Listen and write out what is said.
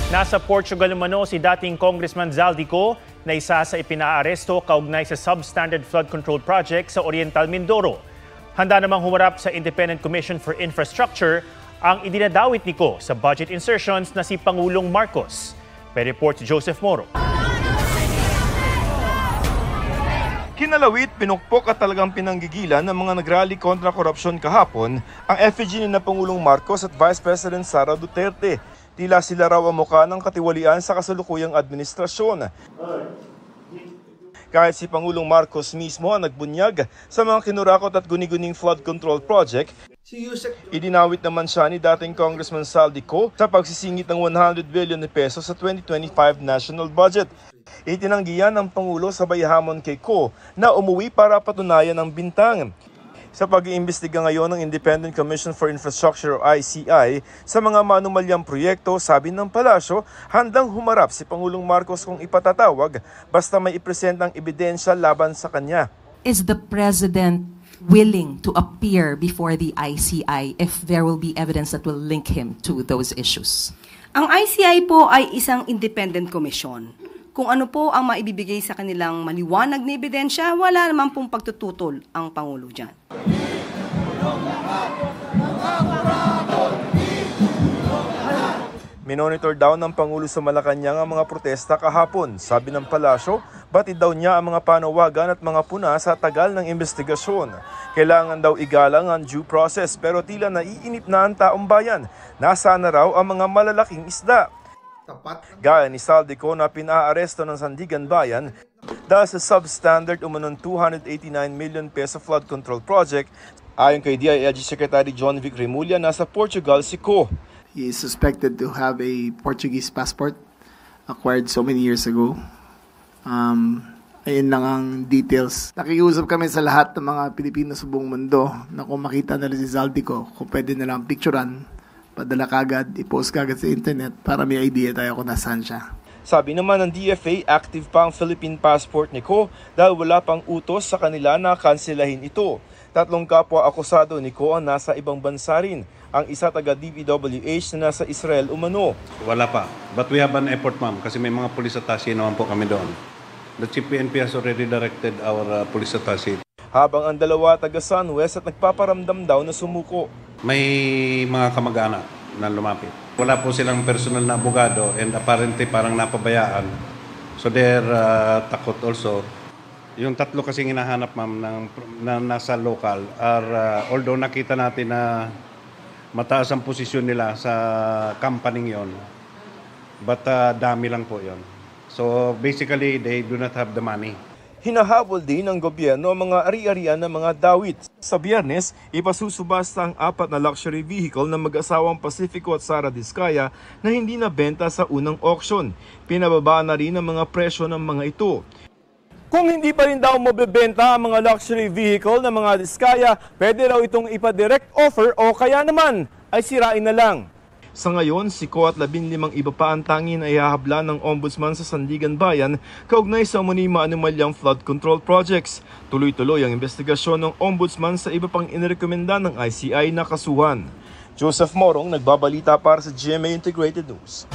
Nasa Portugal umano si dating Congressman Zaldico na isa sa ipinaaresto kaugnay sa substandard flood control project sa Oriental Mindoro. Handa namang humarap sa Independent Commission for Infrastructure ang idinadawit ni Ko sa budget insertions na si Pangulong Marcos. May report si Joseph Moro. Kinalawit, pinukpok at talagang pinanggigilan ng mga nagrally kontra korupsyon kahapon ang effigy ni na Pangulong Marcos at Vice President Sara Duterte. Tila sila raw ang mukha ng katiwalian sa kasalukuyang administrasyon. Kahit si Pangulong Marcos mismo ang nagbunyag sa mga kinurakot at guni-guning flood control project, idinawit naman siya ni dating Congressman Zaldico sa pagsisingit ng 100 billion pesos sa 2025 national budget. Itinanggihan ng Pangulo sabay hamon kay Ko na umuwi para patunayan ang bintang. Sa pag-iimbestiga ngayon ng Independent Commission for Infrastructure o ICI sa mga manumalyang proyekto, sabi ng palasyo, handang humarap si Pangulong Marcos kung ipatatawag basta may ipresent ang ebidensya laban sa kanya. Is the President willing to appear before the ICI if there will be evidence that will link him to those issues? Ang ICI po ay isang independent commission. Kung ano po ang maibibigay sa kanilang maliwanag na ebidensya, wala naman pong pagtututol ang Pangulo dyan. Minonitor daw ng Pangulo sa Malacanang ang mga protesta kahapon. Sabi ng palasyo, batid daw niya ang mga panawagan at mga puna sa tagal ng investigasyon. Kailangan daw igalang ang due process pero tila naiinip na ang taong bayan. Nasaan na raw ang mga malalaking isda? Gaya ni Zaldico na pinaaresto ng Sandigan Bayan dahil sa substandard umunong 289 million peso flood control project. Ayon kay DILG Secretary John Vic Remulla, nasa Portugal si Ko. He is suspected to have a Portuguese passport acquired so many years ago. Ayun lang ang details. Nakikiusap kami sa lahat ng mga Pilipino sa buong mundo na kung makita nila si Zaldico, kung pwede na lang picturean, padala kagad, i-post kagad sa internet para may idea tayo kung nasaan siya. Sabi naman ng DFA, active pa ang Philippine passport ni Ko dahil wala pang utos sa kanila na kanselahin ito. 3 kapwa akusado ni Ko ang nasa ibang bansa rin. Ang isa taga DPWH na nasa Israel umano. Wala pa. But we have an effort, ma'am, kasi may mga police attache naman po kami doon. The Chief PNP has already directed our police attache. Habang ang dalawa taga Sunwest at nagpaparamdam daw na sumuko. May mga kamag-anak na lumapit. Wala po silang personal na abogado and apparently parang napabayaan. So they're takot also. Yung 3 kasing hinahanap, ma'am, na nasa local are, although nakita natin na mataas ang posisyon nila sa company yon, but dami lang po yon. So basically, they do not have the money. Hinahabol din ng gobyerno ang mga ari-arian ng mga dawit. Sa Biyernes, ipasusubasta ang 4 na luxury vehicle ng mag-asawang Pacifico at Sara Diskaya na hindi nabenta sa unang auction. Pinababa na rin ang mga presyo ng mga ito. Kung hindi pa rin daw mabebenta ang mga luxury vehicle ng mga Diskaya, pwede raw itong ipa-direct offer o kaya naman ay sirain na lang. Sa ngayon, si Ko at 15 iba pa ang tanging na ihahabla ng Ombudsman sa Sandigan Bayan kaugnay sa umano'y maanumalyang flood control projects. Tuloy-tuloy ang investigasyon ng Ombudsman sa iba pang inirekomenda ng ICI na kasuhan. Joseph Morong, nagbabalita para sa GMA Integrated News.